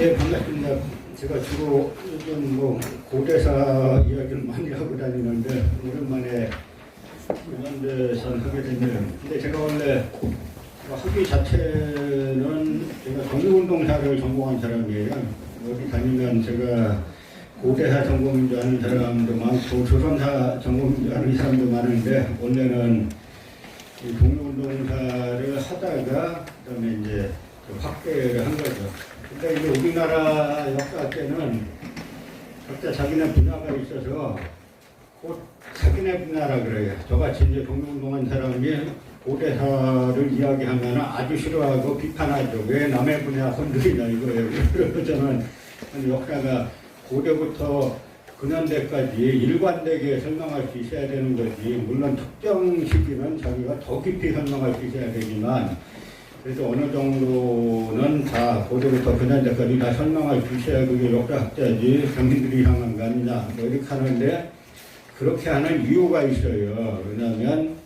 네, 반갑습니다. 제가 주로 요즘 고대사 이야기를 많이 하고 다니는데 오랜만에 이런 데서 하게 됐네요. 근데 제가 원래 학위 자체는 제가 독립운동사를 전공한 사람이에요. 어디 다니면 제가 고대사 전공인 줄 아는 사람도 많고 조선사 전공인 줄 아는 사람도 많은데 원래는 이 독립운동사를 하다가 그다음에 이제 확대를 한 거죠. 근데 이제 우리나라 역사 때는 각자 자기네 분야가 있어서 곧 자기네 분야라 그래요. 저같이 이제 독립운동한 사람이 고대사를 이야기하면 아주 싫어하고 비판하죠. 왜 남의 분야 건드리냐 이거예요. 그래서 저는 역사가 고대부터 근현대까지 일관되게 설명할 수 있어야 되는 거지. 물론 특정 시기는 자기가 더 깊이 설명할 수 있어야 되지만 그래서 어느 정도는 다 고대부터 근현대까지 다 설명할 수 있어야 그게 역사학자지 국민들이 향한 거 아니냐 뭐 이렇게 하는데 그렇게 하는 이유가 있어요. 왜냐하면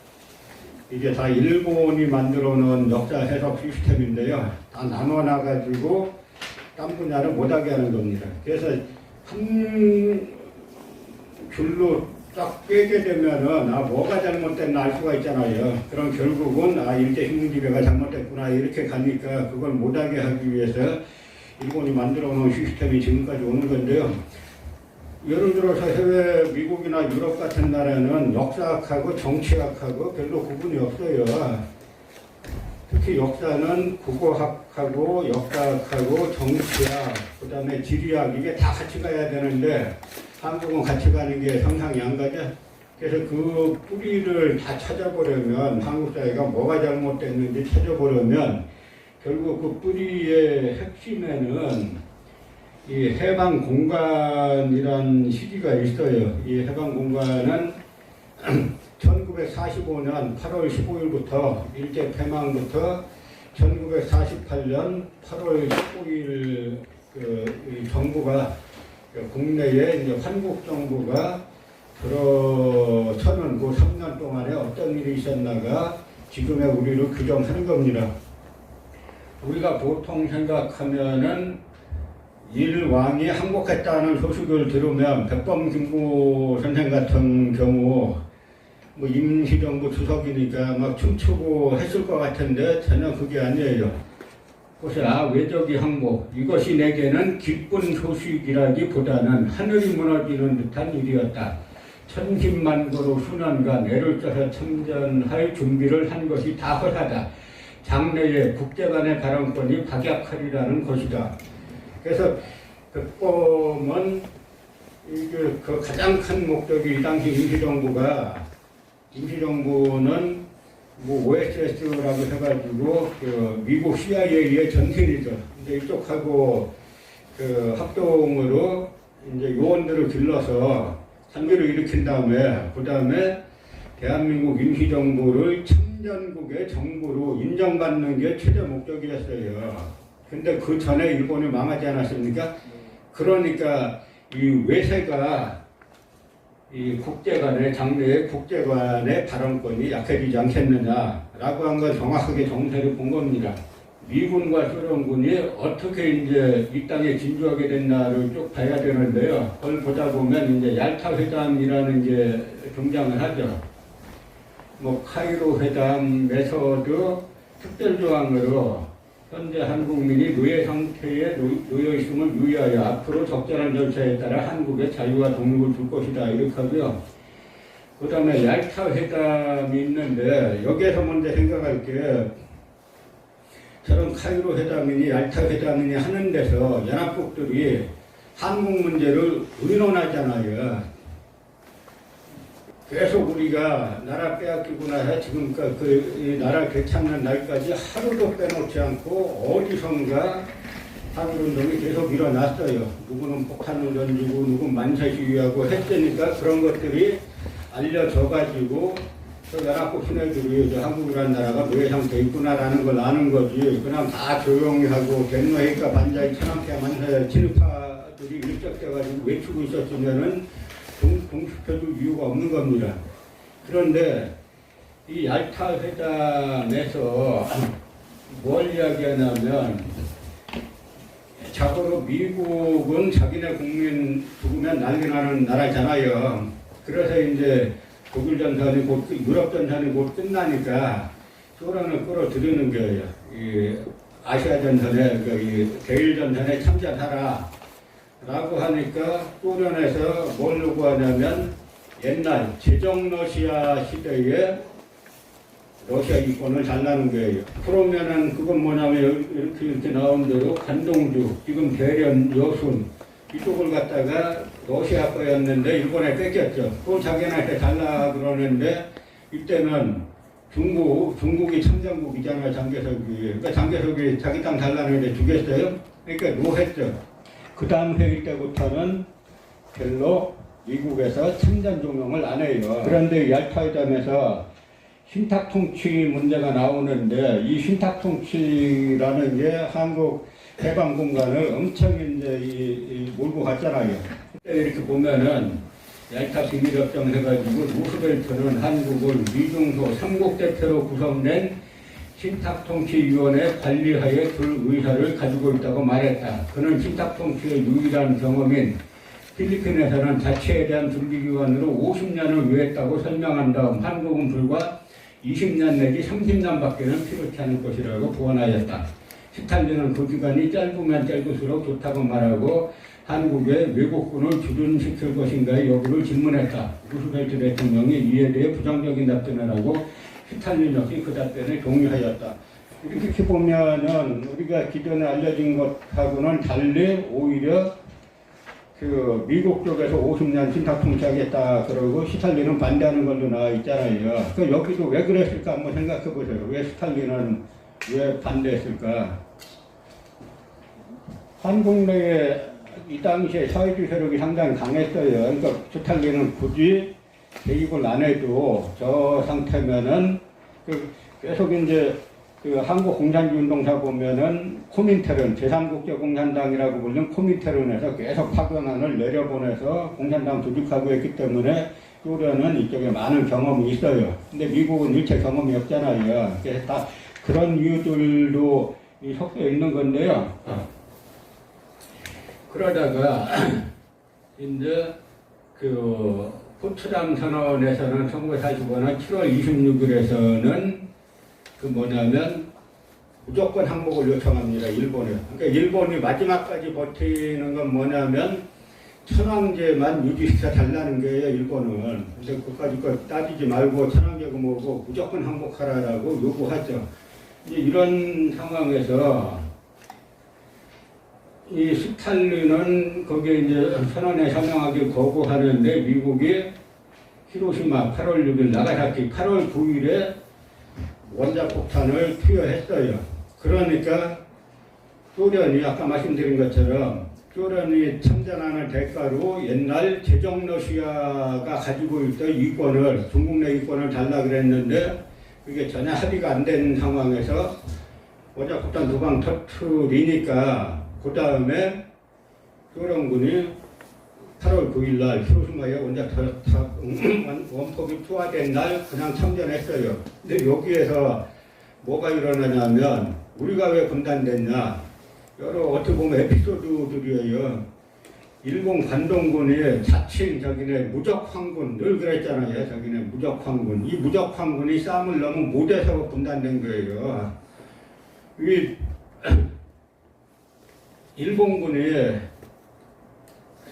이게 다 일본이 만들어 놓은 역사 해석 시스템인데요. 다 나눠놔가지고 딴 분야를 못하게 하는 겁니다. 그래서 한 줄로 딱 빼게 되면은 뭐가 잘못됐나 알 수가 있잖아요. 그럼 결국은 일제식민지배가 잘못됐구나 이렇게 가니까 그걸 못하게 하기 위해서 일본이 만들어 놓은 시스템이 지금까지 오는 건데요. 예를 들어서 해외 미국이나 유럽 같은 나라는 역사학하고 정치학하고 별로 구분이 없어요. 특히 역사는 국어학하고 역사학하고 정치학, 그 다음에 지리학 이게 다 같이 가야 되는데 한국은 같이 가는 게 상상이 안 가죠. 그래서 그 뿌리를 다 찾아보려면 한국 사회가 뭐가 잘못됐는지 찾아보려면 결국 그 뿌리의 핵심에는 이 해방 공간이란 시기가 있어요. 이 해방 공간은 1945년 8월 15일부터 일제 폐망부터 1948년 8월 15일 정부가 국내에 이제 환국 정부가 들어서는 그 3년 동안에 어떤 일이 있었나가 지금의 우리를 규정하는 겁니다. 우리가 보통 생각하면은 일왕이 항복했다는 소식을 들으면 백범김구 선생 같은 경우 임시정부 주석이니까 막 춤추고 했을 것 같은데 전혀 그게 아니에요. 그래서 외적이 항복 이것이 내게는 기쁜 소식이라기보다는 하늘이 무너지는 듯한 일이었다. 천신만고로 수년간 애를 써서 참전할 준비를 한 것이 다 허사다. 장래에 국제 간의 발언권이 박약하리라는 것이다. 그래서 백범은 그 가장 큰 목적이 이 당시 임시정부는 OSS라고 해가지고 미국 CIA의 전신이죠. 이제 이쪽하고 합동으로 이제 요원들을 길러서 산미를 일으킨 다음에 그 다음에 대한민국 임시정부를 참전국의 정부로 인정받는 게 최대 목적이었어요. 근데 그 전에 일본이 망하지 않았습니까? 그러니까 이 외세가 이 국제간의 장래의 국제간의 발언권이 약해지지 않겠느냐라고 한 건 정확하게 정세를 본 겁니다. 미군과 소련군이 어떻게 이제 이 땅에 진주하게 됐나를 쭉 봐야 되는데요. 그걸 보다 보면 이제 얄타 회담이라는 게 등장을 하죠. 카이로 회담 메서드 특별 조항으로 현재 한국민이 노예 상태에 놓여 있음을 유의하여 앞으로 적절한 절차에 따라 한국의 자유와 독립을 줄 것이다 이렇게 하고요. 그 다음에 얄타 회담이 있는데 여기에서 먼저 생각할 게 저런 카이로 회담이니 얄타 회담이니 하는 데서 연합국들이 한국 문제를 의논하잖아요. 계속 우리가 나라 빼앗기고 나서 지금까지 그 나라 되찾는 날까지 하루도 빼놓지 않고 어디선가 항일운동이 계속 일어났어요. 누구는 폭탄을 던지고 누구는 만세 시위하고 했으니까 그런 것들이 알려져가지고 연합국 신회들이 한국이라는 나라가 노예 상태에 있구나라는 걸 아는 거지. 그냥 다 조용히 하고 갱노회가 반자의 천황폐하 만세 친일파들이 일적돼가지고 외치고 있었으면은 공식해줄 이유가 없는 겁니다. 그런데 이 얄타 회담에서 뭘 이야기하냐면 자고로 미국은 자기네 국민 죽으면 난리 나는 나라잖아요. 그래서 이제 독일 전선이 곧, 유럽 전선이 곧 끝나니까 소련을 끌어들이는 거예요. 이 아시아 전선에, 이 대일 전선에 참전하라. 라고 하니까 소련에서 뭘 요구하냐면 옛날 제정 러시아 시대에 러시아 이권을 달라는 거예요. 그러면은 그건 뭐냐면 이렇게 나온 대로 관동주, 지금 대련, 여순 이쪽을 갖다가 러시아 거였는데 일본에 뺏겼죠. 그걸 자기네한테 달라 그러는데 이때는 중국이 참전국이잖아요. 장개석이. 그러니까 장개석이 자기 땅 달라는데 주겠어요? 그러니까 노했죠. 그 다음 회의 때부터는 별로 미국에서 참전 종용을 안 해요. 그런데 얄타회담에서 신탁통치 문제가 나오는데 이 신탁통치라는 게 한국 해방 공간을 엄청 이제 몰고 갔잖아요. 이렇게 보면은 얄타 비밀협정 해가지고 루스벨트는 한국을 미중소 3국 대표로 구성된 신탁통치위원회 관리하에 둘 의사를 가지고 있다고 말했다. 그는 신탁통치의 유일한 경험인 필리핀에서는 자치에 대한 준비기관으로 50년을 요했다고 설명한 다음 한국은 불과 20년 내지 30년밖에는 필요치 않을 것이라고 부언하였다. 스탈린은 그 기간이 짧으면 짧을수록 좋다고 말하고 한국의 외국군을 주둔시킬 것인가의 여부를 질문했다. 루스벨트 대통령이 이에 대해 부정적인 답변을 하고 스탈린 역시 그 답변에 동의하였다. 이렇게 보면은 우리가 기존에 알려진 것하고는 달리 오히려 그 미국 쪽에서 50년 신탁통치하겠다 그러고 스탈린은 반대하는 걸로 나와 있잖아요. 그 여기도 왜 그랬을까 한번 생각해 보세요. 왜 스탈린은 왜 반대했을까? 한국 내에 이 당시에 사회주의 세력이 상당히 강했어요. 그러니까 스탈린은 굳이 개입을 안 해도 저 상태면은 계속 이제 그 한국 공산주의 운동사 보면은 코민테른 제3국제공산당이라고 불리는 코민테른에서 계속 파견안을 내려보내서 공산당 조직하고 했기 때문에 소련은 이쪽에 많은 경험이 있어요. 근데 미국은 일체 경험이 없잖아요. 그래서 다 그런 이유들도 섞여 있는 건데요. 그러다가 이제 그 포츠담 선언에서는 1945년 7월 26일에서는 그 뭐냐면 무조건 항복을 요청합니다. 일본에. 그러니까 일본이 마지막까지 버티는 건 뭐냐면 천황제만 유지시켜 달라는 거예요. 일본은. 근데 그까지 거 따지지 말고 천황제고 뭐고 무조건 항복하라라고 요구하죠. 이제 이런 상황에서 이 스탈린은 거기에 이제 선언에 서명하기 거부하는데 미국이 히로시마 8월 6일, 나가사키 8월 9일에 원자폭탄을 투여했어요. 그러니까 소련이 아까 말씀드린 것처럼 소련이 참전하는 대가로 옛날 제정 러시아가 가지고 있던 이권을 중국 내 이권을 달라 그랬는데 그게 전혀 합의가 안 된 상황에서 원자폭탄 2방 터트리니까 그 다음에 소련군이 8월 9일 날 히로시마에 원폭이 투하된 날 그냥 참전했어요. 근데 여기에서 뭐가 일어나냐면 우리가 왜 분단됐냐 여러 어떻게 보면 에피소드들이에요. 일본 관동군이 자칭 자기네 무적황군 늘 그랬잖아요. 자기네 무적황군. 이 무적황군이 싸움을 너무 못해서 분단된 거예요. 이 일본군이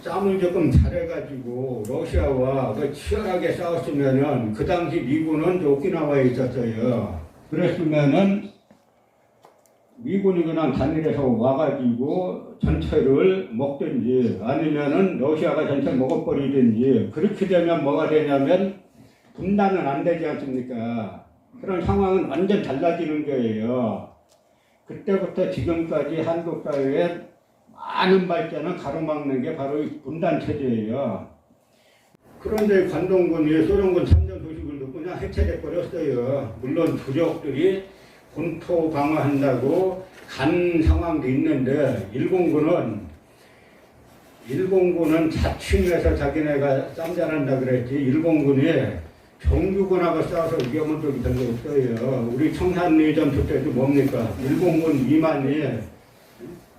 싸움을 조금 잘해가지고 러시아와 치열하게 싸웠으면은 그 당시 미군은 오키나와에 있었어요. 그랬으면은 미군이 그냥 단일해서 와가지고 전체를 먹든지 아니면은 러시아가 전체 먹어버리든지 그렇게 되면 뭐가 되냐면 분단은 안 되지 않습니까? 그런 상황은 완전 달라지는 거예요. 그때부터 지금까지 한국 사회에 많은 발전을 가로막는 게 바로 이 분단 체제예요. 그런데 관동군이 소련군 참전 소식을 듣고 그냥 해체돼 버렸어요. 물론 부족들이 본토 방어한다고 간 상황도 있는데 일본군은 자칭해서 자기네가 쌈전한다 그랬지 일본군이 정규군하고 싸워서 위험한 적이 별로 없어요. 우리 청산리 전투 때도 뭡니까? 일본군 2만이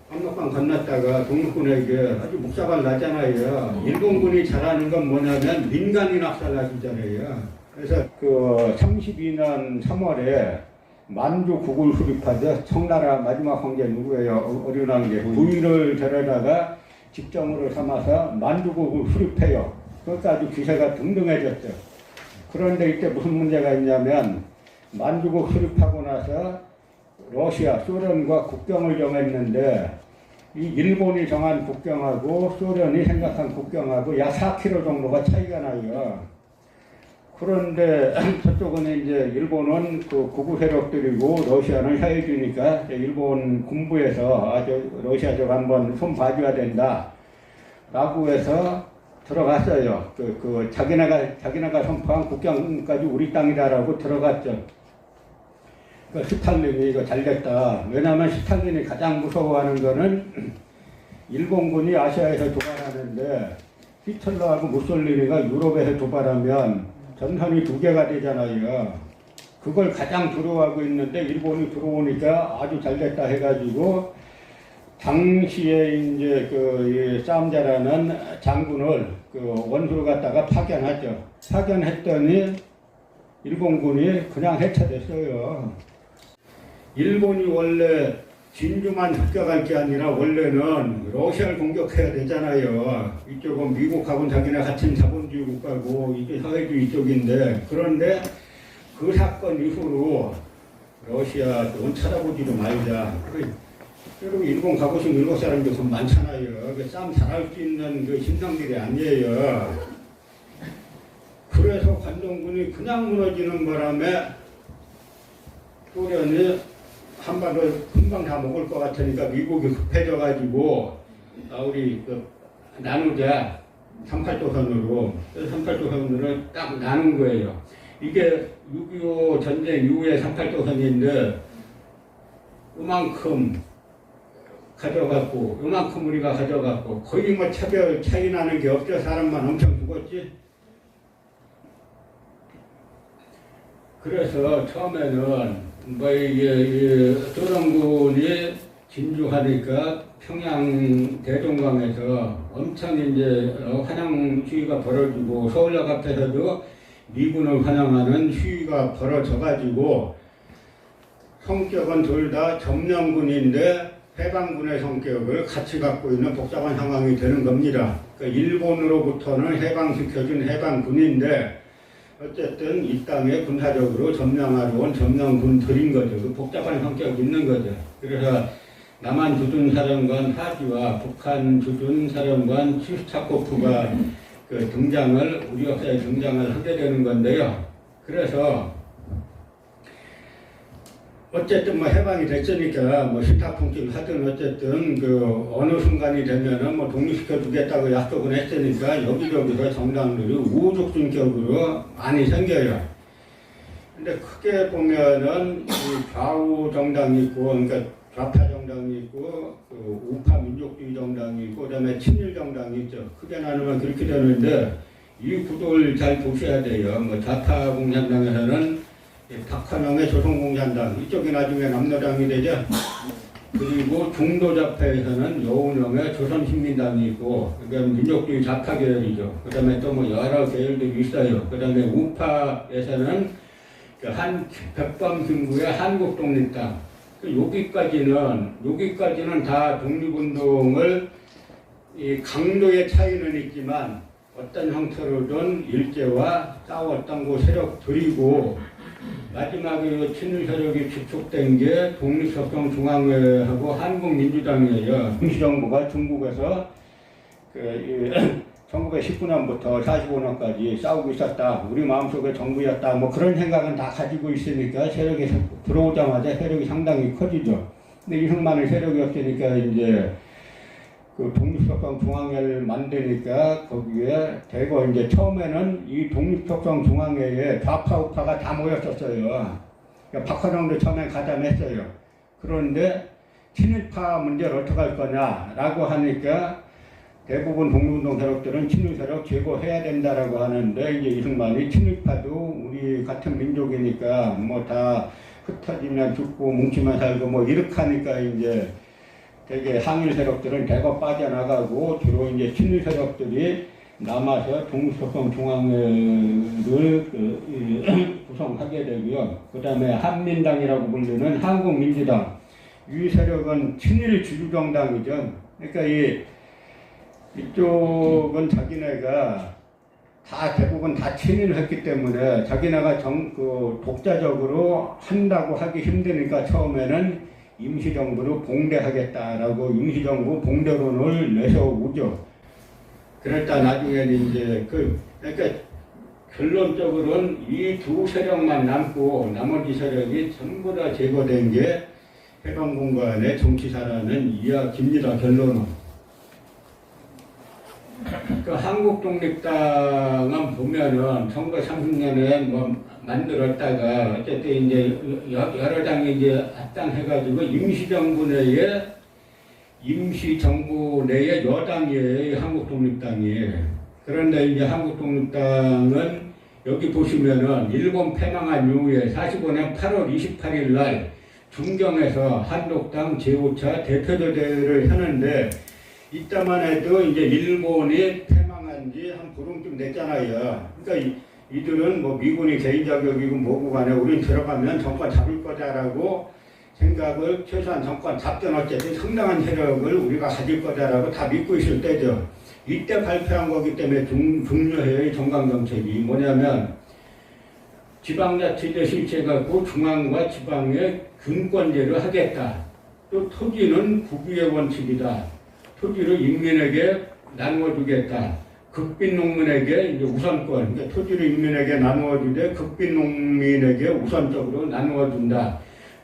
압록강 건넜다가 독립군에게 아주 묵사발 나잖아요. 일본군이 잘하는 건 뭐냐면 민간인 학살하기잖아요. 그래서 그 32년 3월에 만주 국을 수립하죠. 청나라 마지막 황제 누구예요? 어린 황제. 부위를 데려다가 집정으로 삼아서 만주국을 수립해요. 그러니까 아주 기세가 등등해졌죠. 그런데 이때 무슨 문제가 있냐면 만주국 수립하고 나서 러시아, 소련과 국경을 정했는데 이 일본이 정한 국경하고 소련이 생각한 국경하고 약 4km 정도가 차이가 나요. 그런데 저쪽은 이제 일본은 그 구구 세력들이고 러시아는 사회주의니까 일본 군부에서 아주 러시아 쪽 한번 손 봐줘야 된다 라고 해서 들어갔어요. 자기네가 선포한 국경까지 우리 땅이다라고 들어갔죠. 그 스탈린이 이거 잘됐다. 왜냐하면 스탈린이 가장 무서워하는 거는 일본군이 아시아에서 도발하는데 히틀러하고 무솔리니가 유럽에서 도발하면 전선이 2개가 되잖아요. 그걸 가장 두려워하고 있는데 일본이 들어오니까 아주 잘됐다 해가지고 당시에 이제 그 싸움 잘하는 장군을 그 원수로 갖다가 파견하죠. 파견했더니 일본군이 그냥 해체됐어요. 일본이 원래 진주만 흡격할 게 아니라 원래는 러시아를 공격해야 되잖아요. 이쪽은 미국하고는 자기네 같은 자본주의 국가고 이게 사회주의 쪽인데, 그런데 그 사건 이후로 러시아 돈 찾아보지도 말자. 그리고 일본 가고 싶은 일본 사람들 좀 많잖아요. 싸움 잘할 수 있는 그 심상들이 아니에요. 그래서 관동군이 그냥 무너지는 바람에 소련이 한반도를 금방 다 먹을 것 같으니까 미국이 급해져가지고 우리 나누자 38도선으로 38도선으로 딱 나눈 거예요. 이게 6.25 전쟁 이후에 38도선인데 이만큼 가져갔고 이만큼 우리가 가져갔고 거의 뭐 차별 차이 나는 게 없죠. 사람만 엄청 죽었지. 그래서 처음에는 뭐 이게 소련군이 진주하니까 평양 대동강에서 엄청 이제 환영 시위가 벌어지고 서울역 앞에서도 미군을 환영하는 시위가 벌어져가지고 성격은 둘 다 점령군인데 해방군의 성격을 같이 갖고 있는 복잡한 상황이 되는 겁니다. 그러니까 일본으로부터는 해방시켜준 해방군인데 어쨌든 이 땅에 군사적으로 점령하러 온 점령군들인 거죠. 그 복잡한 성격이 있는 거죠. 그래서 남한 주둔 사령관 하지와 북한 주둔 사령관 슈스타코프가 그 등장을 우리 역사에 등장을 하게 되는 건데요. 그래서 어쨌든 뭐 해방이 됐으니까 뭐 시타풍기를 하든 어쨌든 그 어느 순간이 되면은 뭐 독립시켜 주겠다고 약속을 했으니까 여기저기서 정당들이 우죽순격으로 많이 생겨요. 근데 크게 보면은 이 좌우 정당이 있고, 그러니까 좌파 정당이 있고, 그 우파 민족주의 정당이 있고, 그다음에 친일 정당이 있죠. 크게 나누면 그렇게 되는데 이 구도를 잘 보셔야 돼요. 뭐 좌파 공산당에서는 박헌영의 조선공산당, 이쪽이 나중에 남로당이 되죠. 그리고 중도 좌파에서는 여운형의 조선신민당이 있고, 그다음에 민족주의 좌파 계열이죠. 그다음에 또 뭐 여러 계열들이 있어요. 그다음에 우파에서는 백범신구의 한국독립당. 여기까지는 다 독립운동을 이 강도의 차이는 있지만 어떤 형태로든 일제와 싸웠던 그 세력들이고, 마지막에 친일 세력이 주축된 게 독립협정중앙회하고 한국민주당이에요. 임시정부가 중국에서 1919년부터 45년까지 싸우고 있었다. 우리 마음속에 정부였다. 뭐 그런 생각은 다 가지고 있으니까 세력이 들어오자마자 세력이 상당히 커지죠. 근데 이승만의 세력이 없으니까 이제 그 독립협정중앙회를 만드니까 거기에 대거 이제 처음에는 이 독립협정중앙회에 좌파 우파가 다 모였었어요. 그러니까 박헌영도 처음에 가담했어요. 그런데 친일파 문제를 어떻게 할 거냐라고 하니까 대부분 독립운동 세력들은 친일 세력 제거해야 된다라고 하는데, 이제 이승만이 친일파도 우리 같은 민족이니까 뭐 다 흩어지면 죽고 뭉치면 살고 뭐 이렇게 하니까 이제 되게 항일 세력들은 대거 빠져나가고 주로 이제 친일 세력들이 남아서 동북소통 중앙회를 구성하게 되고요. 그 다음에 한민당이라고 불리는 한국민주당, 이 세력은 친일 주주정당이죠. 그러니까 이쪽은 자기네가 대부분 다 친일했기 때문에 자기네가 독자적으로 한다고 하기 힘드니까 처음에는 임시정부로 봉대하겠다라고 임시정부 봉대론을 내세우죠. 그랬다 나중에는 이제 그러니까 결론적으로는 이 두 세력만 남고 나머지 세력이 전부 다 제거된 게 해방공간의 정치사라는 이야기입니다. 결론은. 그 한국독립당은 보면은 1930년에 만들었다가 어쨌든 이제 여러 당이 이제 합당해가지고 임시정부 내의 여당이에요. 한국독립당이. 그런데 이제 한국독립당은 여기 보시면은 일본 패망한 이후에 45년 8월 28일 날 중경에서 한독당 제5차 대표조대를 하는데 이때만 해도 이제 일본이 패망한 지 한 보름쯤 됐잖아요. 그러니까 이들은 뭐 미군이 개인 자격이고 뭐고 간에 우린 들어가면 정권 잡을 거다라고 생각을 최소한 정권 잡든 어쨌든 상당한 세력을 우리가 가질 거다라고 다 믿고 있을 때죠. 이때 발표한 거기 때문에 중요해요. 이 정강정책이 뭐냐면 지방자치제 실체갖고 중앙과 지방의 균권제를 하겠다. 또 토지는 국유의 원칙이다. 토지를 인민에게 나누어주겠다. 극빈농민에게 이제 우선권, 그러니까 토지를 인민에게 나누어주되 극빈농민에게 우선적으로 나누어준다.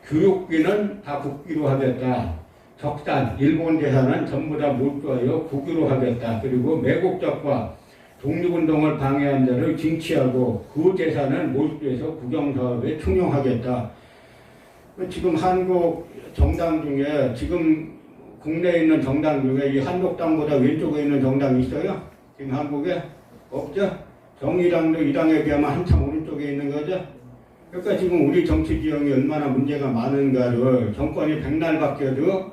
교육비는 다 국비로 하겠다. 적산, 일본 재산은 전부 다 몰두하여 국유로 하겠다. 그리고 매국적과 독립운동을 방해한 자를 징치하고 그 재산을 몰두해서 국영사업에 충용하겠다. 지금 한국 정당 중에 지금 국내에 있는 정당 중에 이 한독당보다 왼쪽에 있는 정당이 있어요? 지금 한국에? 없죠? 정의당도 이 당에 비하면 한참 오른쪽에 있는 거죠? 그러니까 지금 우리 정치 지형이 얼마나 문제가 많은가를 정권이 백날 바뀌어도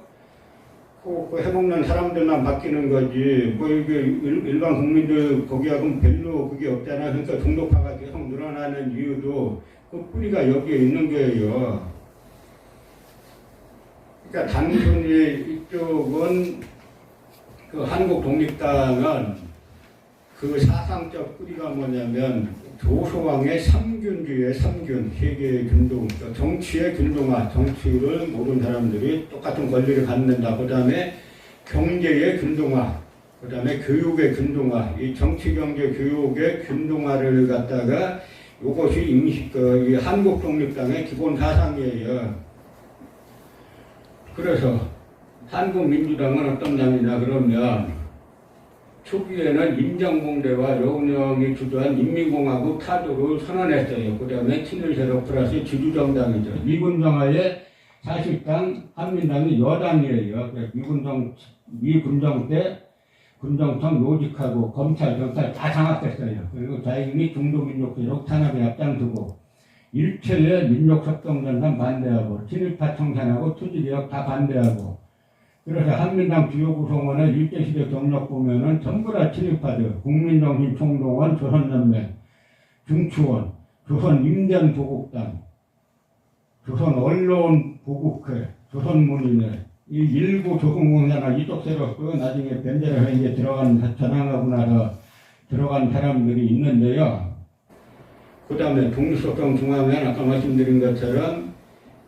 그 해먹는 사람들만 바뀌는 거지 뭐 이게 일반 국민들 거기하고는 별로 그게 없잖아. 그러니까 중독화가 계속 늘어나는 이유도 그 뿌리가 여기에 있는 거예요. 그러니까 단순히 이쪽은 그 한국독립당은 그 사상적 뿌리가 뭐냐면 조소왕의 삼균주의의 삼균, 세계의 균등, 정치의 균등화, 정치를 모든 사람들이 똑같은 권리를 갖는다. 그 다음에 경제의 균등화, 그 다음에 교육의 균등화, 이 정치, 경제, 교육의 균등화를 갖다가 이것이 이 한국독립당의 기본 사상이에요. 그래서 한국민주당은 어떤 당이냐 그러면 초기에는 임정봉대와 여운형이 주도한 인민공화국 타도를 선언했어요. 그 다음에 친일세력 플러스 지주정당이죠. 미군정하에 사실상 한민당이 여당이에요. 미군정 때 군정청 요직하고 검찰, 경찰 다 장악됐어요. 그리고 자유민이 중도민족세력 탄압에 앞장서고 일체의 민족협동전선 반대하고 친일파 청산하고 투지개혁 다 반대하고 그래서 한민당 주요 구성원의 일제시대 경력 보면은 전부 다 친일파들, 국민정신총동원, 조선연맹, 중추원, 조선임전보국당, 조선언론보국회, 조선문인회, 이 일부 조선공사나 이쪽 세력도 나중에 변제를 이제 전항하고 나서 들어간 사람들이 있는데요. 그 다음에 독립소통 중앙회는 아까 말씀드린 것처럼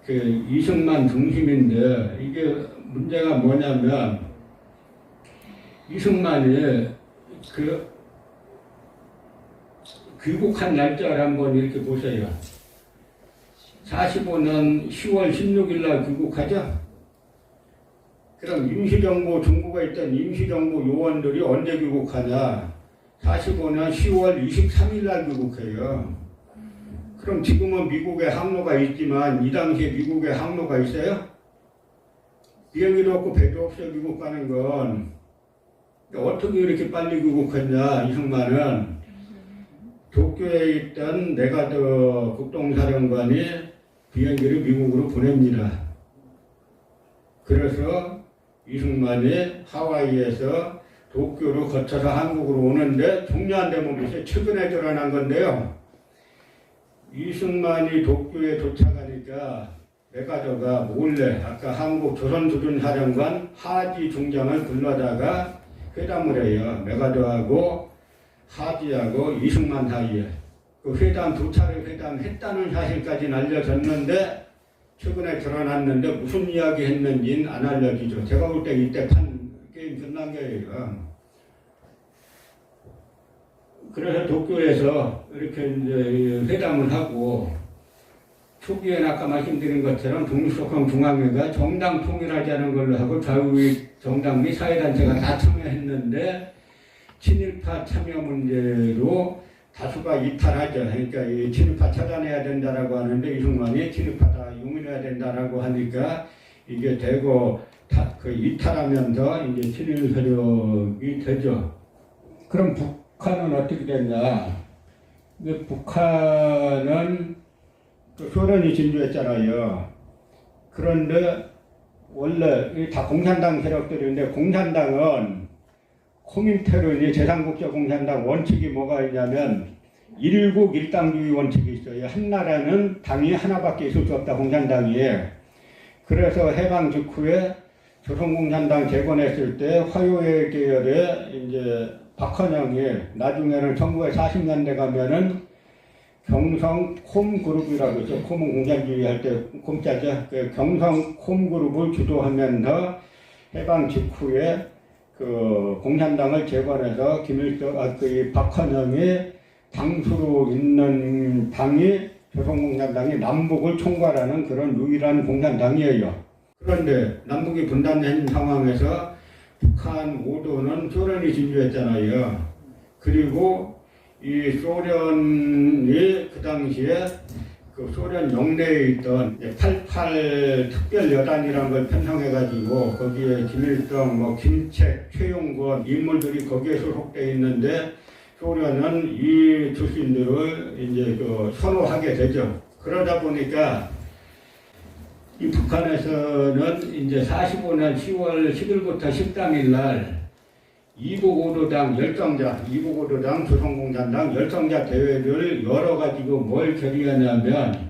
그 이승만 중심인데 이게 문제가 뭐냐면 이승만이 그 귀국한 날짜를 한번 이렇게 보세요. 45년 10월 16일 날 귀국하죠? 그럼 임시정부 중국에 있던 임시정부 요원들이 언제 귀국하냐? 45년 10월 23일 날 귀국해요. 그럼 지금은 미국에 항로가 있지만 이 당시에 미국에 항로가 있어요? 비행기도 없고 배도 없어 미국 가는 건 어떻게 이렇게 빨리 귀국했냐. 이승만은 도쿄에 있던 네가드 국동사령관이 비행기를 미국으로 보냅니다. 그래서 이승만이 하와이에서 도쿄로 거쳐서 한국으로 오는데 중요한 대목이 최근에 드러난 건데요. 이승만이 도쿄에 도착하니까 메가더가 몰래 아까 한국 조선주둔사령관 하지 중장을 불러다가 회담을 해요. 메가더하고 하지하고 이승만 사이에. 그 회담 두 차례 회담했다는 사실까지는 알려졌는데 최근에 드러났는데 무슨 이야기 했는지는 안 알려지죠. 제가 볼 때 이때 게임 끝난 거예요. 그래서 도쿄에서 이렇게 이제 회담을 하고 초기에는 아까 말씀드린 것처럼 북미소통 중앙회가 정당 통일하자는 걸로 하고 좌우익 정당 및 사회단체가 다 참여했는데 친일파 참여 문제로 다수가 이탈하죠. 그러니까 이 친일파 차단해야 된다라고 하는데 이승만이 친일파다 용인해야 된다라고 하니까 이게 되고 그 이탈하면서 이제 친일 세력이 되죠. 그럼 북한은 어떻게 됐냐? 북한은 소련이 진주했잖아요. 그런데 원래 다 공산당 세력들인데 공산당은 코민테른이 제3국제공산당 원칙이 뭐가 있냐면 일국 일당주의 원칙이 있어요. 한 나라는 당이 하나밖에 있을 수 없다, 공산당이. 그래서 해방 직후에 조선공산당 재건했을 때 화요회 계열의 이제 박헌영이 나중에는 1940년대 가면은 경성 콤그룹이라고 있죠. 콤은 공산주의 할 때 콤자죠. 그 경성 콤그룹을 주도하면서 해방 직후에 그 공산당을 재건해서 그 박헌영이 당수로 있는 당이 조선공산당이 남북을 총괄하는 그런 유일한 공산당이에요. 그런데 남북이 분단된 상황에서 북한 5도는 소련이 진주했잖아요. 그리고 이 소련이 그 당시에 그 소련 영내에 있던 88 특별여단이라는 걸 편성해가지고 거기에 김일성, 김책, 최용건 인물들이 거기에 소속되어 있는데 소련은 이 출신들을 이제 선호하게 되죠. 그러다 보니까 이 북한에서는 이제 45년 10월 10일부터 13일 날 이북오도당 열성자, 이북오도당 조선공산당 열성자 대회를 열어가지고 뭘 결의하냐면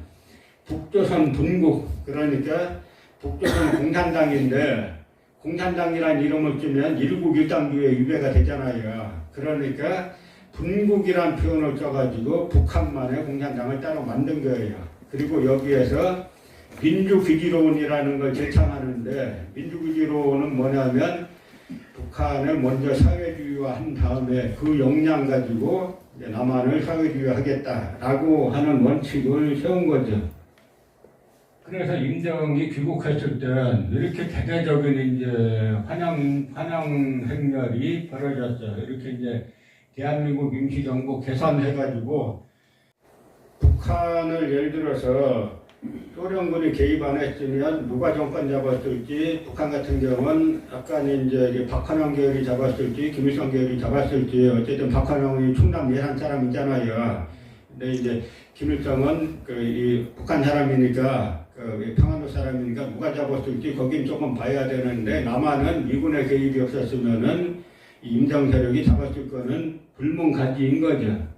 북조선 분국, 그러니까 북조선 공산당인데 공산당이라는 이름을 쓰면 일국 일당주의 유배가 되잖아요. 그러니까 분국이란 표현을 써가지고 북한만의 공산당을 따로 만든 거예요. 그리고 여기에서 민주귀지론이라는 걸 제창하는데 민주귀지론은 뭐냐면 북한을 먼저 사회주의화 한 다음에 그 역량 가지고 이제 남한을 사회주의화 하겠다라고 하는 원칙을 세운 거죠. 그래서 임정이 귀국했을 땐 이렇게 대대적인 이제 환영 행렬이 벌어졌어요. 이렇게 이제 대한민국 임시정부 개선해가지고 북한을 예를 들어서 소련군이 개입 안 했으면 누가 정권 잡았을지, 북한 같은 경우는 약간 이제 박헌영 계열이 잡았을지, 김일성 계열이 잡았을지, 어쨌든 박헌영이 충남 예산 사람이잖아요. 근데 이제 김일성은 이 북한 사람이니까, 평안도 사람이니까 누가 잡았을지 거긴 조금 봐야 되는데, 남한은 미군의 개입이 없었으면은 임정 세력이 잡았을 거는 불문가지인 거죠.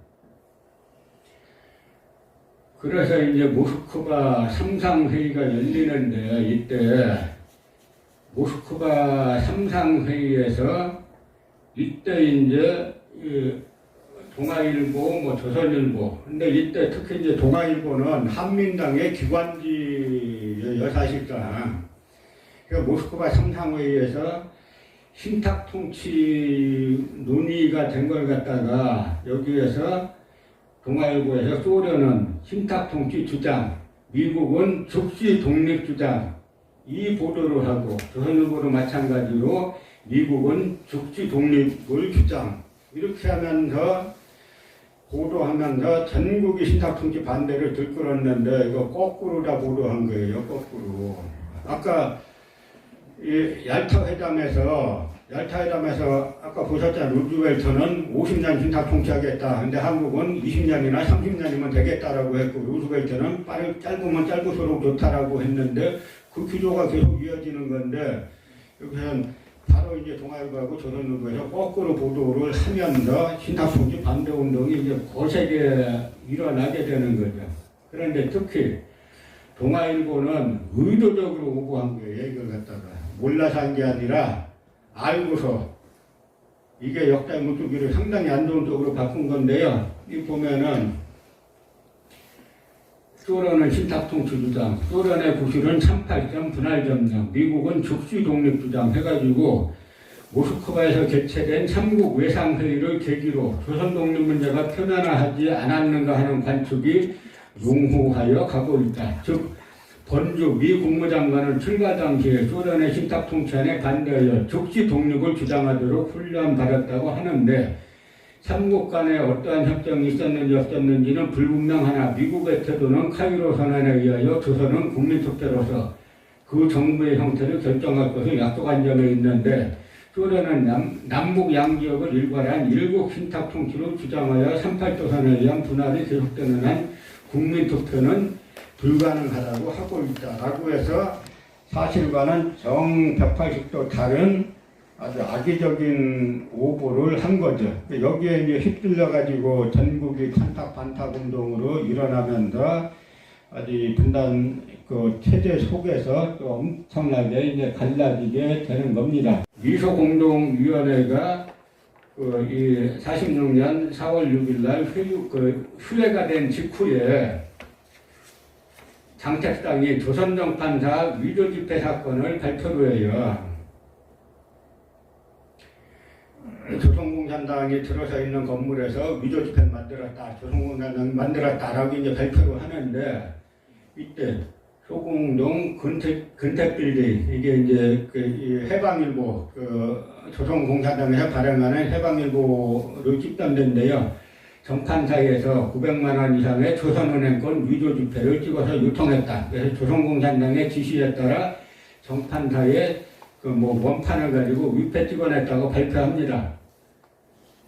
그래서 이제 모스크바 삼상회의가 열리는데 이때 모스크바 삼상회의에서 이때 이제 동아일보, 조선일보, 근데 이때 특히 이제 동아일보는 한민당의 기관지예요, 사실상. 그러니까 모스크바 삼상회의에서 신탁통치 논의가 된 걸 갖다가 여기에서 동아일보에서 소련은 신탁통치 주장, 미국은 즉시 독립 주장, 이 보도를 하고 조선일보도 마찬가지로 미국은 즉시 독립을 주장, 이렇게 하면서 보도하면서 전국이 신탁통치 반대를 들끓었는데 이거 거꾸로 다 보도한 거예요. 거꾸로. 아까 이 얄타 회담에서 아까 보셨잖아요. 루즈벨트는 50년 신탁 통치하겠다. 근데 한국은 20년이나 30년이면 되겠다라고 했고, 루즈벨트는 짧으면 짧을수록 좋다라고 했는데 그 기조가 계속 이어지는 건데 여기서는 바로 이제 동아일보하고 조선일보에서 거꾸로 보도를 하면서 신탁통치 반대운동이 이제 거세게 일어나게 되는 거죠. 그런데 특히 동아일보는 의도적으로 오보한 거예요. 이걸 갖다가 몰라서 한 게 아니라 알고서 이게 역사 무수기를 상당히 안 좋은 쪽으로 바꾼 건데요. 이 보면은 소련은 신탁통치 주장, 소련의 구실은 38점 분할 점령, 미국은 즉시 독립 주장 해가지고 모스크바에서 개최된 삼국 외상회의를 계기로 조선 독립 문제가 표면화하지 않았는가 하는 관측이 농후하여 가고 있다. 즉 번주 미 국무장관은 출가 당시에 소련의 신탁통치안에 반대하여 즉시 독립을 주장하도록 훈련받았다고 하는데 삼국 간에 어떠한 협정이 있었는지 없었는지는 불분명하나 미국의 태도는 카이로 선언에 의하여 조선은 국민투표로서 그 정부의 형태를 결정할 것을 약속한 점에 있는데 소련은 남북 양지역을 일괄한 일국 신탁통치로 주장하여 38조선에 의한 분할이 계속되는 한 국민투표는 불가능하다고 하고 있다라고 해서 사실과는 정 180도 다른 아주 악의적인 오보를 한 거죠. 여기에 이제 휩쓸려가지고 전국이 탄탁반탁 운동으로 일어나면서 아주 분단 그 체제 속에서 또 엄청나게 이제 갈라지게 되는 겁니다. 미소공동위원회가 이 46년 4월 6일 날 휴회가 된 직후에 장택당이 조선정판사 위조집회 사건을 발표를 해요. 조선공산당이 들어서 있는 건물에서 위조집회를 만들었다, 조선공산당이 만들었다라고 이제 발표를 하는데 이때 소공동 근택빌딩 이게 이제 이 해방일보 조선공산당에서 발행하는 해방일보로 집단된데요. 정판사에서 900만 원 이상의 조선은행권 위조지폐를 찍어서 유통했다. 그래서 조선공산당의 지시에 따라 정판사에 원판을 가지고 위패 찍어냈다고 발표합니다.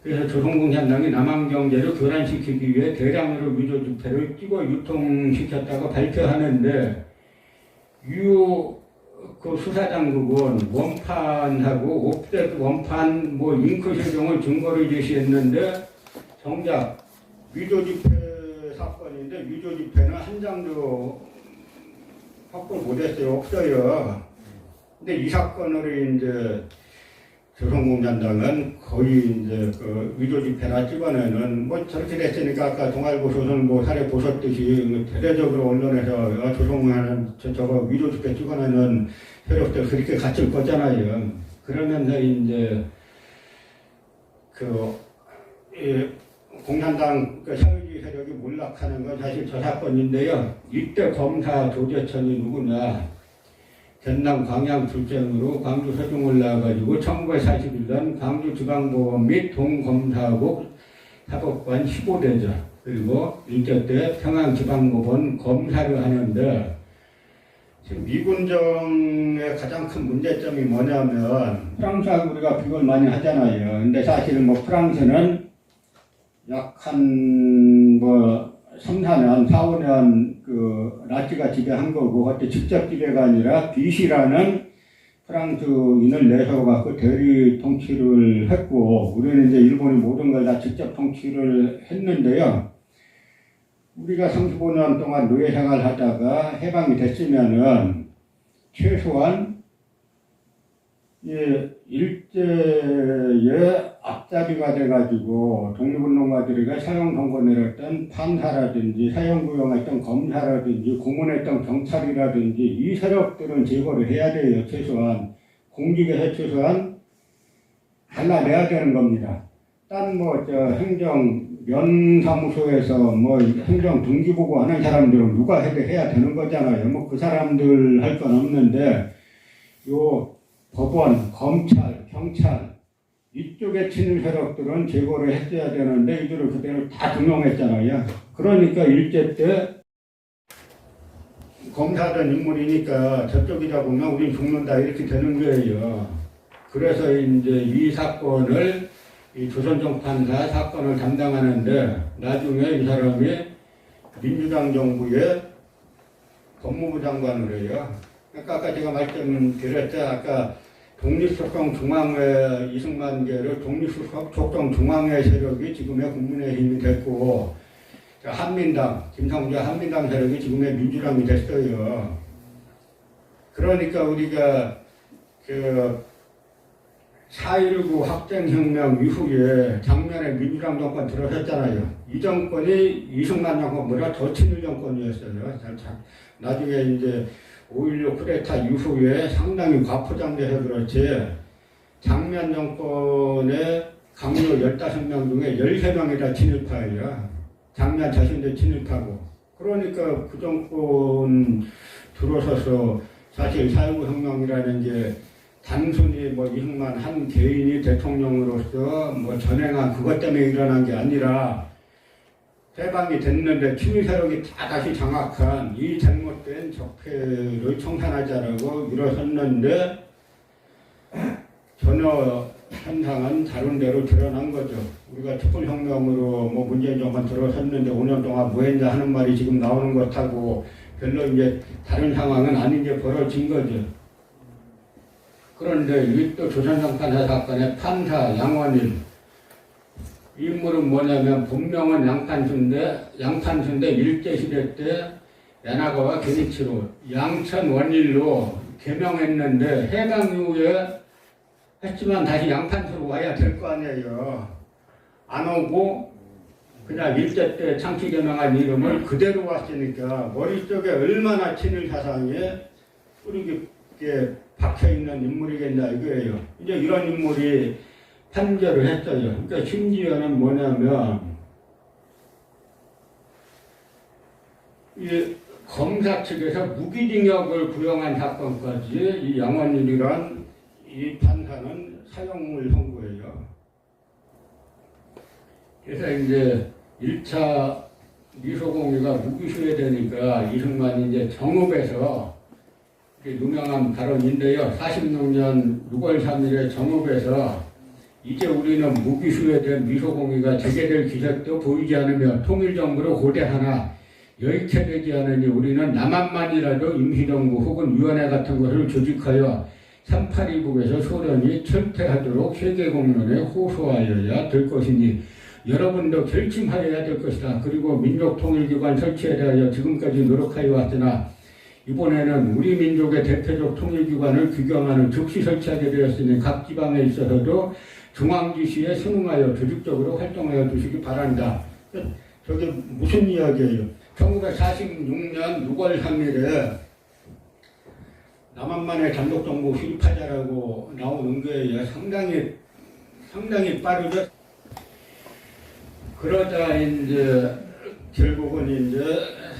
그래서 조선공산당이 남한경제를 교란시키기 위해 대량으로 위조지폐를 찍어 유통시켰다고 발표하는데 그 수사당국은 원판하고 옵셋 원판 잉크실 등을 증거를 제시했는데 정작 위조지폐 사건인데 위조지폐는 한 장도 확보를 못했어요. 없어요. 근데 이 사건으로 이제 조선공산당은 거의 이제 그 위조지폐나 찍어내는 저렇게 됐으니까 아까 동아일보 조선일보 사례 보셨듯이 대대적으로 언론에서 조선공산당 저거 위조지폐 찍어내는 세력들 그렇게 갇힐 거잖아요. 그러면서 이제 공산당 사회주의 세력이 몰락하는 건 사실 저 사건인데요. 이때 검사 조재천이 누구냐? 전남 광양 출생으로 광주 서중 올라가지고 1941년 광주지방법원 및 동검사국 사법관 15대죠. 그리고 일제 때 평양지방법원 검사를 하는데 지금 미군정의 가장 큰 문제점이 뭐냐면 프랑스하고 우리가 비교를 많이 하잖아요. 근데 사실은 프랑스는 약 한 3, 4년, 4, 5년 나치가 지배한 거고 그때 직접 지배가 아니라 비시라는 프랑스인을 내세워갖고 대리 통치를 했고 우리는 이제 일본이 모든 걸 다 직접 통치를 했는데요. 우리가 35년 동안 노예 생활을 하다가 해방이 됐으면은 최소한 일제의 앞잡이가 돼가지고 독립운동가들에게 사형선고 내렸던 판사라든지 사형구형했던 검사라든지 고문했던 경찰이라든지 이 세력들은 제거를 해야 돼요. 최소한 공직에서 최소한 잘라내야 되는 겁니다. 딴 행정 면사무소에서 행정 등기보고 하는 사람들은 누가 해야 되는 거잖아요. 그 사람들 할 건 없는데 요 법원, 검찰, 경찰 이쪽에 치는 세력들은 제거를 했어야 되는데 이들을 그대로 다 등용했잖아요. 그러니까 일제 때 검사던 인물이니까 저쪽이다 보면 우린 죽는다 이렇게 되는 거예요. 그래서 이제 이 사건을 이 조선정판사 사건을 담당하는데 나중에 이 사람이 민주당 정부의 법무부 장관을 해요. 그러니까 아까 제가 말씀드렸죠. 아까 독립속성 중앙회 이승만 계를 독립속성 중앙회 세력이 지금의 국민의힘이 됐고, 한민당, 김성주 한민당 세력이 지금의 민주당이 됐어요. 그러니까 우리가 그 4.19 학생혁명 이후에 작년에 민주당 정권 들어섰잖아요. 이 정권이 이승만 정권보다 더 친일 정권이었어요. 나중에 이제 5.16 쿠데타 이후에 상당히 과포장돼서 그렇지, 작년 정권의 강요 15명 중에 13명이 다 친일파예요. 작년 자신들 친일파고. 그러니까 그 정권 들어서서 사실 4.19 혁명이라는 게 단순히 뭐 이승만 한 개인이 대통령으로서 뭐 전행한 그것 때문에 일어난 게 아니라 해방이 됐는데 친일 세력이 다 다시 장악한 이 잘못된 적폐를 청산하자라고 일어섰는데 전혀 현상은 다른 데로 드러난 거죠. 우리가 촛불혁명으로 뭐 문재인 정권 들어섰는데 5년 동안 뭐 했냐 하는 말이 지금 나오는 것하고 별로 이제 다른 상황은 아닌 게 벌어진 거죠. 그런데 이 또 조선정판사 사건의 판사 양원일 인물은 뭐냐면 본명은 양판수인데 일제시대 때 야나가와 게니치로 양천 원일로 개명했는데 해방 이후에 했지만 다시 양판수로 와야 될 거 아니에요. 안 오고 그냥 일제 때 창치 개명한 이름을 그대로 왔으니까 머릿속에 얼마나 친일 사상에 뿌리 깊게 박혀있는 인물이겠냐 이거예요. 이제 이런 인물이 판결을 했어요. 그러니까 심지어는 뭐냐면 이 검사 측에서 무기징역을 구형한 사건까지 이 양원일이란 이 판사는 사형을 선고해요. 그래서 이제 1차 미소공유가 무기수혜되니까 이승만이 이제 정읍에서 유명한 발언인데요. 46년 6월 3일에 정읍에서 이제 우리는 무기수혜된 미소공유가 재개될 기색도 보이지 않으며 통일정부로 고대하나 여의케 되지 않으니 우리는 남한만이라도 임시정부 혹은 위원회 같은 것을 조직하여 382국에서 소련이 철퇴하도록 세계공론에 호소하여야 될 것이니 여러분도 결심하여야 될 것이다. 그리고 민족통일기관 설치에 대하여 지금까지 노력하여 왔으나 이번에는 우리 민족의 대표적 통일기관을 규정하는 즉시 설치하게 되었으니 각 지방에 있어서도 중앙지시에 순응하여 조직적으로 활동하여 주시기 바란다. 저게 무슨 이야기예요? 1946년 6월 3일에 남한만의 단독정부 수립하자라고 나오는 거예요. 상당히 빠르죠. 그러자 이제 결국은 이제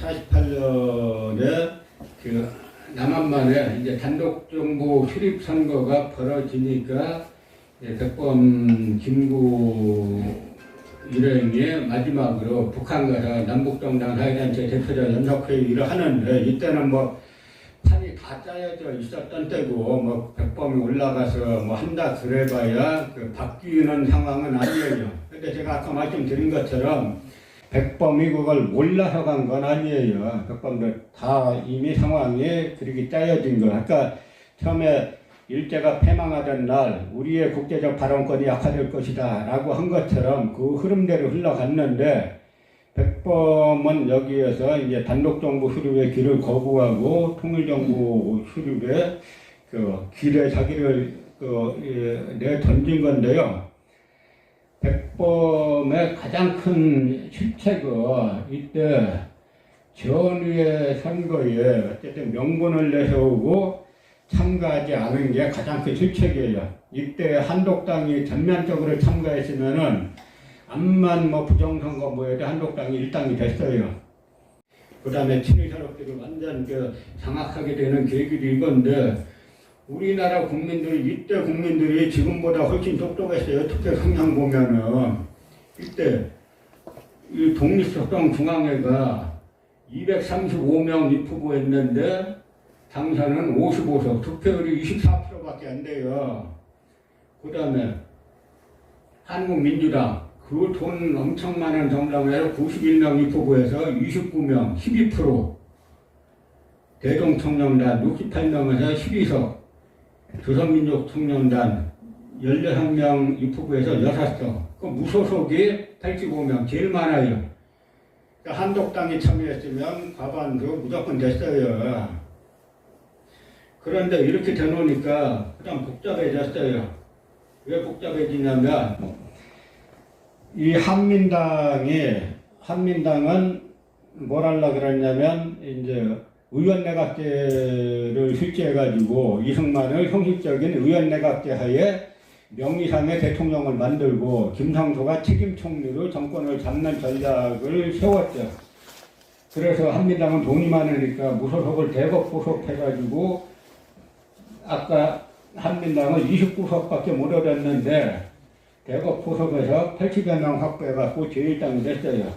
48년에 그 남한만에 이제 단독정부 수립 선거가 벌어지니까 백범 김구 일행이 마지막으로 북한 가서 남북정당 사회단체 대표자 연석회의를 하는데 이때는 뭐 판이 다 짜여져 있었던 때고 뭐 백범이 올라가서 뭐 한다 그래봐야 그 바뀌는 상황은 아니에요. 근데 제가 아까 말씀드린 것처럼 백범이 그걸 몰라서 간 건 아니에요. 백범들 다 이미 상황이 그렇게 짜여진 거. 아까 처음에 일제가 패망하던 날 우리의 국제적 발언권이 약화될 것이다 라고 한 것처럼 그 흐름대로 흘러갔는데 백범은 여기에서 이제 단독정부 수립의 길을 거부하고 통일정부 수립의 그 길에 자기를 내던진 건데요. 백범의 가장 큰 실책은 이때 전후의 선거에 어쨌든 명분을 내세우고 참가하지 않은 게 가장 큰 실책이에요. 이때 한독당이 전면적으로 참가했으면은 암만 뭐 부정선거 모여도 한독당이 일당이 됐어요. 그 다음에 친일 세력들이 완전 장악하게 되는 계기도 이건데 우리나라 국민들이 이때 국민들이 지금보다 훨씬 똑똑했어요. 특히 성향 보면은 이때 이 독립속성 중앙회가 235명 입후보했는데 당선은 55석, 득표율이 24%밖에 안 돼요. 그 다음에 한국민주당 그 돈 엄청 많은 정당에서 91명 입후보해서 29명, 12%. 대동청령단 68명에서 12석. 조선민족 청년단 16명 입후보에서 6석, 그 무소속이 85명, 제일 많아요. 그러니까 한독당이 참여했으면 과반수 무조건 됐어요. 그런데 이렇게 되놓으니까 그다음 복잡해졌어요. 왜 복잡해지냐면 이 한민당은 뭘 하려고 그랬냐면 이제 의원내각제를 실시해가지고 이승만을 형식적인 의원내각제 하에 명의상의 대통령을 만들고 김상조가 책임총리로 정권을 잡는 전략을 세웠죠. 그래서 한민당은 돈이 많으니까 무소속을 대거 포섭해가지고 아까 한민당은 29석밖에 못 얻었는데 대거 포섭해서 80여 명 확보해갖고 제1당이 됐어요.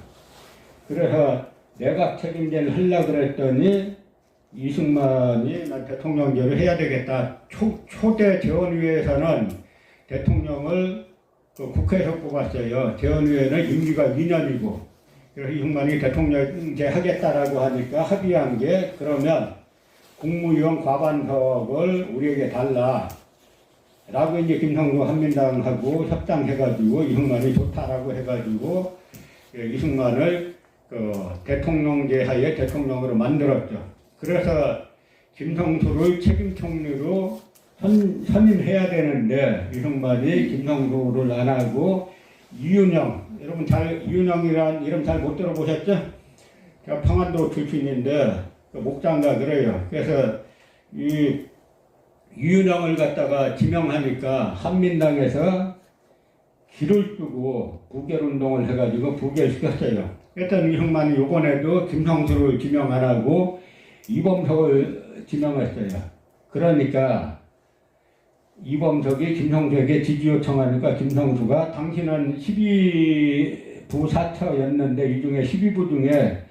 그래서 내각 책임제를 하려고 그랬더니 이승만이 난 대통령제를 해야 되겠다. 초대 재원위에서는 대통령을 국회에서 뽑았어요. 재원위에는 임기가 2년이고 그래서 이승만이 대통령제 하겠다라고 하니까 합의한 게 그러면 국무위원 과반석을 우리에게 달라 라고 이제 김상조 한민당하고 협상해가지고 이승만이 좋다라고 해가지고 이승만을 대통령제 하에 대통령으로 만들었죠. 그래서 김성수를 책임총리로 선임해야 되는데 이승만이 김성수를 안 하고 이윤영, 여러분 이윤영이란 이름 잘 못 들어보셨죠? 제가 평안도 출신인데 목장가 그래요. 그래서 이 이윤영을 갖다가 지명하니까 한민당에서 기를 쓰고 부결운동을 해가지고 부결시켰어요. 그랬더니 이승만이 이번에도 김성수를 지명 안 하고 이범석을 지명했어요. 그러니까 이범석이 김성수에게 지지 요청하니까 김성수가 당신은 12부사처였는데 이 중에 12부 중에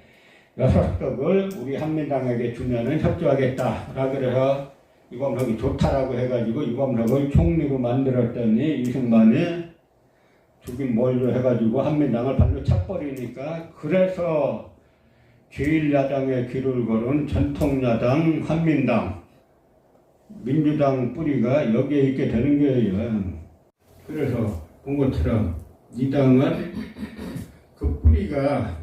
6석을 우리 한민당에게 주면은 협조하겠다. 그래서 이범석이 좋다라고 해가지고 이범석을 총리로 만들었더니 이승만이 죽인 뭘로 해가지고 한민당을 발로 차버리니까 그래서 제1야당의 길을 걸은 전통야당 한민당 민주당 뿌리가 여기에 있게 되는 거예요. 그래서 본 것처럼 이 당은 그 뿌리가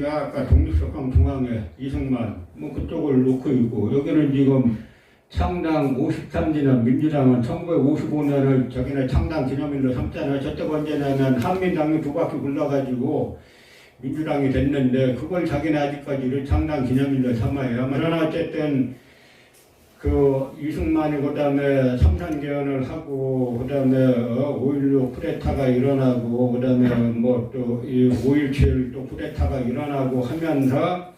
아까 독립석강 중앙회 이승만 뭐 그쪽을 놓고 있고 여기는 지금 창당 53주년 민주당은 1955년을 저기는 창당 기념일로 삼잖아요. 저때 언제냐면 한민당이 두 바퀴 굴러가지고 민주당이 됐는데 그걸 자기네 아직까지를 창당 기념일로 삼아요. 그러나 어쨌든 그 이승만이 그 다음에 삼산개헌을 하고 그 다음에 5.16 쿠데타가 일어나고 그 다음에 뭐 또 이 5.17 또 쿠데타가 일어나고 하면서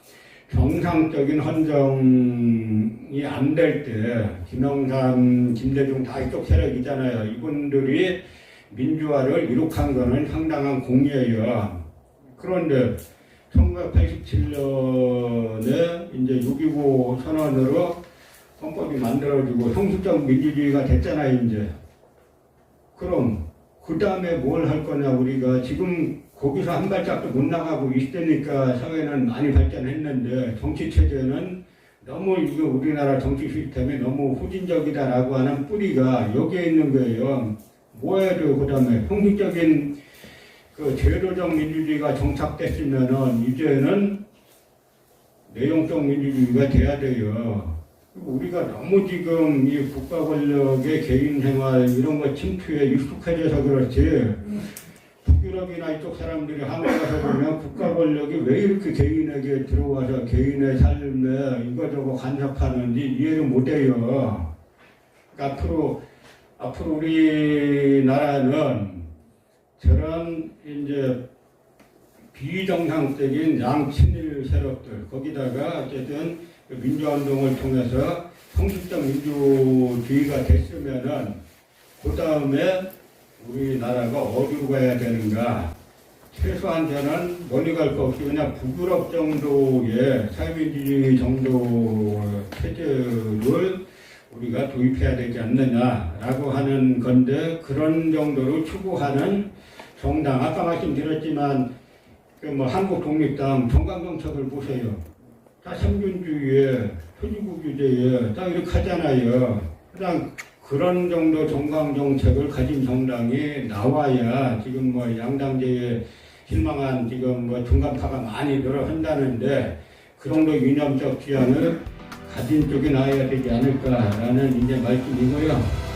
정상적인 헌정이 안 될 때 김영삼, 김대중 다 이쪽 세력이잖아요. 이분들이 민주화를 이룩한 거는 상당한 공이에요. 그런데 1987년에 이제 6.25 선언으로 헌법이 만들어지고 형식적 민주주의가 됐잖아요, 이제. 그럼 그 다음에 뭘 할 거냐, 우리가 지금 거기서 한 발짝도 못 나가고 있으니까 사회는 많이 발전했는데 정치체제는 너무 이거 우리나라 정치 시스템이 너무 후진적이다라고 하는 뿌리가 여기에 있는 거예요. 뭐해도 그 다음에 형식적인 그 제도적 민주주의가 정착됐으면은 이제는 내용적 민주주의가 돼야 돼요. 우리가 너무 지금 이 국가 권력의 개인 생활 이런 거 침투에 익숙해져서 그렇지 북유럽이나 이쪽 사람들이 한국 가서 보면 국가 권력이 왜 이렇게 개인에게 들어와서 개인의 삶에 이거저거 간섭하는지 이해를 못해요. 그러니까 앞으로 우리나라는 저런 이제 비정상적인 양친일 세력들 거기다가 어쨌든 민주화운동을 통해서 형식적 민주주의가 됐으면은 그 다음에 우리나라가 어디로 가야 되는가? 최소한 저는 멀리 갈 거 없이 그냥 북유럽 정도의 사회민주주의 정도 체제를 우리가 도입해야 되지 않느냐라고 하는 건데 그런 정도로 추구하는 정당 아까 말씀드렸지만 그 한국 독립당 정강정책을 보세요. 다 삼균주의에 표지국유제에 딱 이렇게 하잖아요. 그냥 그런 정도 정강 정책을 가진 정당이 나와야 지금 뭐 양당제에 실망한 지금 뭐 중간파가 많이 늘어선다는데 그 정도 이념적 지향을 가진 쪽이 나와야 되지 않을까라는 이제 말씀이고요.